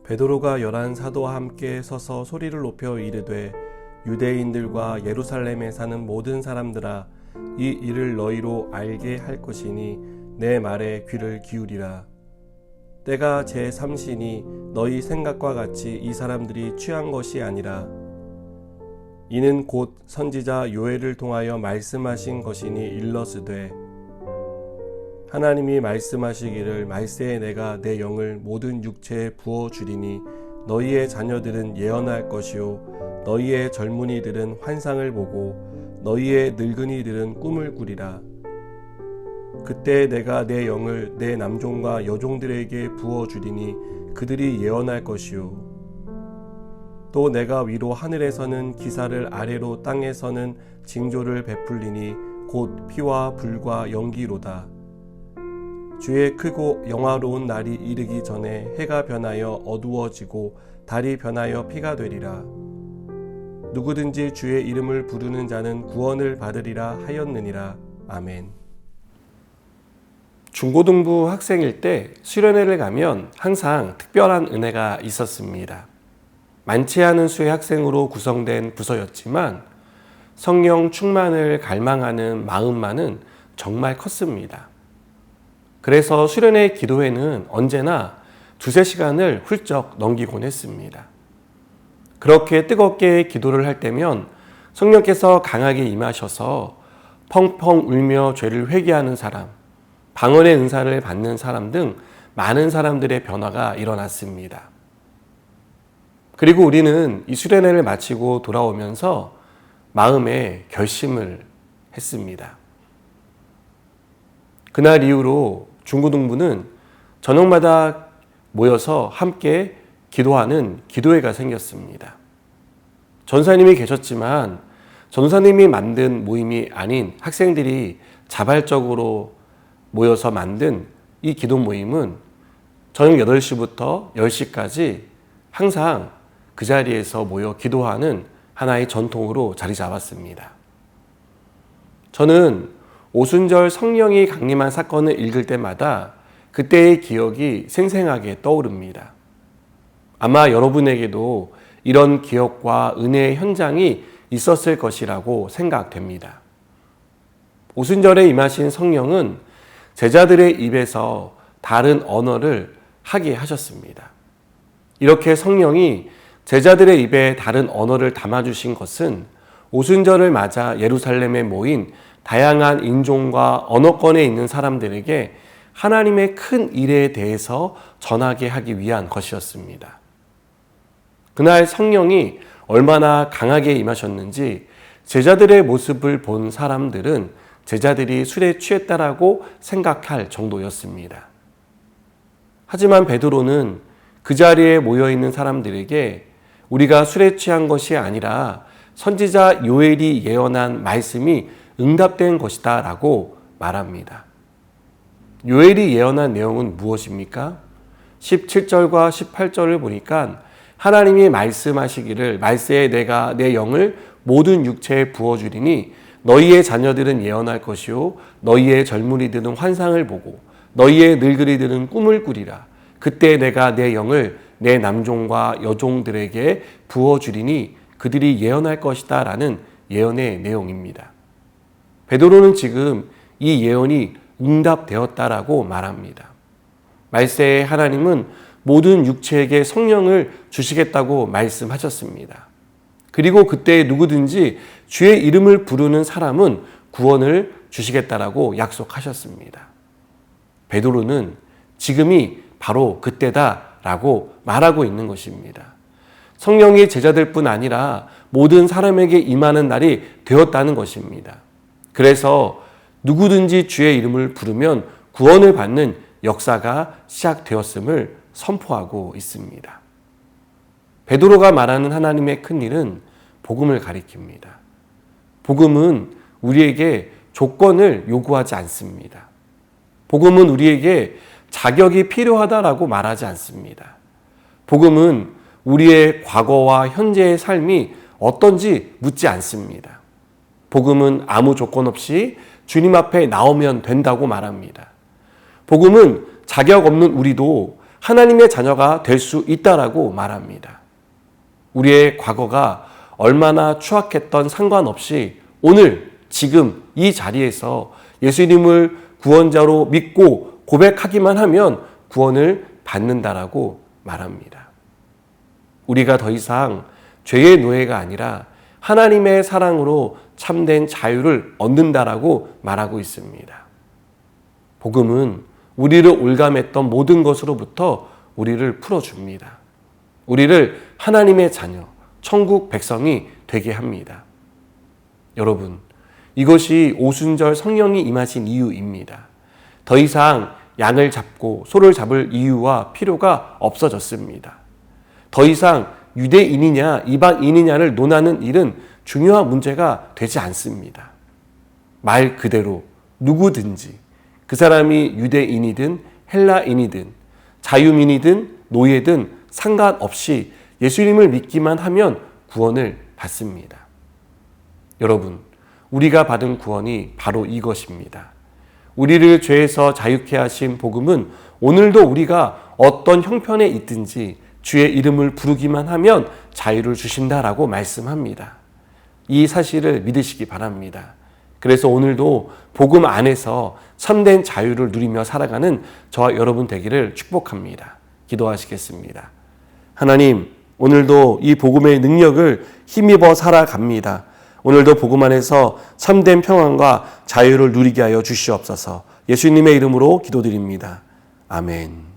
베드로가 11 사도와 함께 서서 소리를 높여 이르되 유대인들과 예루살렘에 사는 모든 사람들아, 이 일을 너희로 알게 할 것이니 내 말에 귀를 기울이라. 때가 제3시니 너희 생각과 같이 이 사람들이 취한 것이 아니라 이는 곧 선지자 요엘을 통하여 말씀하신 것이니 일러스되 하나님이 말씀하시기를 말세에 내가 내 영을 모든 육체에 부어주리니 너희의 자녀들은 예언할 것이요 너희의 젊은이들은 환상을 보고 너희의 늙은이들은 꿈을 꾸리라. 그때 내가 내 영을 내 남종과 여종들에게 부어주리니 그들이 예언할 것이요 또 내가 위로 하늘에서는 기사를 아래로 땅에서는 징조를 베풀리니 곧 피와 불과 연기로다. 주의 크고 영화로운 날이 이르기 전에 해가 변하여 어두워지고 달이 변하여 피가 되리라. 누구든지 주의 이름을 부르는 자는 구원을 받으리라 하였느니라. 아멘. 중고등부 학생일 때 수련회를 가면 항상 특별한 은혜가 있었습니다. 많지 않은 수의 학생으로 구성된 부서였지만 성령 충만을 갈망하는 마음만은 정말 컸습니다. 그래서 수련회 기도회는 언제나 2-3시간을 훌쩍 넘기곤 했습니다. 그렇게 뜨겁게 기도를 할 때면 성령께서 강하게 임하셔서 펑펑 울며 죄를 회개하는 사람, 방언의 은사를 받는 사람 등 많은 사람들의 변화가 일어났습니다. 그리고 우리는 이 수련회를 마치고 돌아오면서 마음에 결심을 했습니다. 그날 이후로 중고등부는 저녁마다 모여서 함께 기도하는 기도회가 생겼습니다. 전사님이 계셨지만 전사님이 만든 모임이 아닌 학생들이 자발적으로 모여서 만든 이 기도 모임은 저녁 8시부터 10시까지 항상 그 자리에서 모여 기도하는 하나의 전통으로 자리 잡았습니다. 저는 오순절 성령이 강림한 사건을 읽을 때마다 그때의 기억이 생생하게 떠오릅니다. 아마 여러분에게도 이런 기억과 은혜의 현장이 있었을 것이라고 생각됩니다. 오순절에 임하신 성령은 제자들의 입에서 다른 언어를 하게 하셨습니다. 이렇게 성령이 제자들의 입에 다른 언어를 담아주신 것은 오순절을 맞아 예루살렘에 모인 다양한 인종과 언어권에 있는 사람들에게 하나님의 큰 일에 대해서 전하게 하기 위한 것이었습니다. 그날 성령이 얼마나 강하게 임하셨는지 제자들의 모습을 본 사람들은 제자들이 술에 취했다라고 생각할 정도였습니다. 하지만 베드로는 그 자리에 모여있는 사람들에게 우리가 술에 취한 것이 아니라 선지자 요엘이 예언한 말씀이 응답된 것이다 라고 말합니다. 요엘이 예언한 내용은 무엇입니까? 17절과 18절을 보니까 하나님이 말씀하시기를 말세에 내가 내 영을 모든 육체에 부어주리니 너희의 자녀들은 예언할 것이요 너희의 젊은이들은 환상을 보고 너희의 늙은이들은 꿈을 꾸리라. 그때 내가 내 영을 내 남종과 여종들에게 부어주리니 그들이 예언할 것이다 라는 예언의 내용입니다. 베드로는 지금 이 예언이 응답되었다라고 말합니다. 말세에 하나님은 모든 육체에게 성령을 주시겠다고 말씀하셨습니다. 그리고 그때 누구든지 주의 이름을 부르는 사람은 구원을 주시겠다라고 약속하셨습니다. 베드로는 지금이 바로 그때다라고 말하고 있는 것입니다. 성령이 제자들뿐 아니라 모든 사람에게 임하는 날이 되었다는 것입니다. 그래서 누구든지 주의 이름을 부르면 구원을 받는 역사가 시작되었음을 선포하고 있습니다. 베드로가 말하는 하나님의 큰 일은 복음을 가리킵니다. 복음은 우리에게 조건을 요구하지 않습니다. 복음은 우리에게 자격이 필요하다라고 말하지 않습니다. 복음은 우리의 과거와 현재의 삶이 어떤지 묻지 않습니다. 복음은 아무 조건 없이 주님 앞에 나오면 된다고 말합니다. 복음은 자격 없는 우리도 하나님의 자녀가 될 수 있다라고 말합니다. 우리의 과거가 얼마나 추악했던 상관없이 오늘 지금 이 자리에서 예수님을 구원자로 믿고 고백하기만 하면 구원을 받는다라고 말합니다. 우리가 더 이상 죄의 노예가 아니라 하나님의 사랑으로 참된 자유를 얻는다라고 말하고 있습니다. 복음은 우리를 올감했던 모든 것으로부터 우리를 풀어줍니다. 우리를 하나님의 자녀, 천국 백성이 되게 합니다. 여러분, 이것이 오순절 성령이 임하신 이유입니다. 더 이상 양을 잡고 소를 잡을 이유와 필요가 없어졌습니다. 더 이상 유대인이냐 이방인이냐를 논하는 일은 중요한 문제가 되지 않습니다. 말 그대로 누구든지 그 사람이 유대인이든 헬라인이든 자유민이든 노예든 상관없이 예수님을 믿기만 하면 구원을 받습니다. 여러분, 우리가 받은 구원이 바로 이것입니다. 우리를 죄에서 자유케 하신 복음은 오늘도 우리가 어떤 형편에 있든지 주의 이름을 부르기만 하면 자유를 주신다라고 말씀합니다. 이 사실을 믿으시기 바랍니다. 그래서 오늘도 복음 안에서 참된 자유를 누리며 살아가는 저와 여러분 되기를 축복합니다. 기도하시겠습니다. 하나님, 오늘도 이 복음의 능력을 힘입어 살아갑니다. 오늘도 복음 안에서 참된 평안과 자유를 누리게 하여 주시옵소서. 예수님의 이름으로 기도드립니다. 아멘.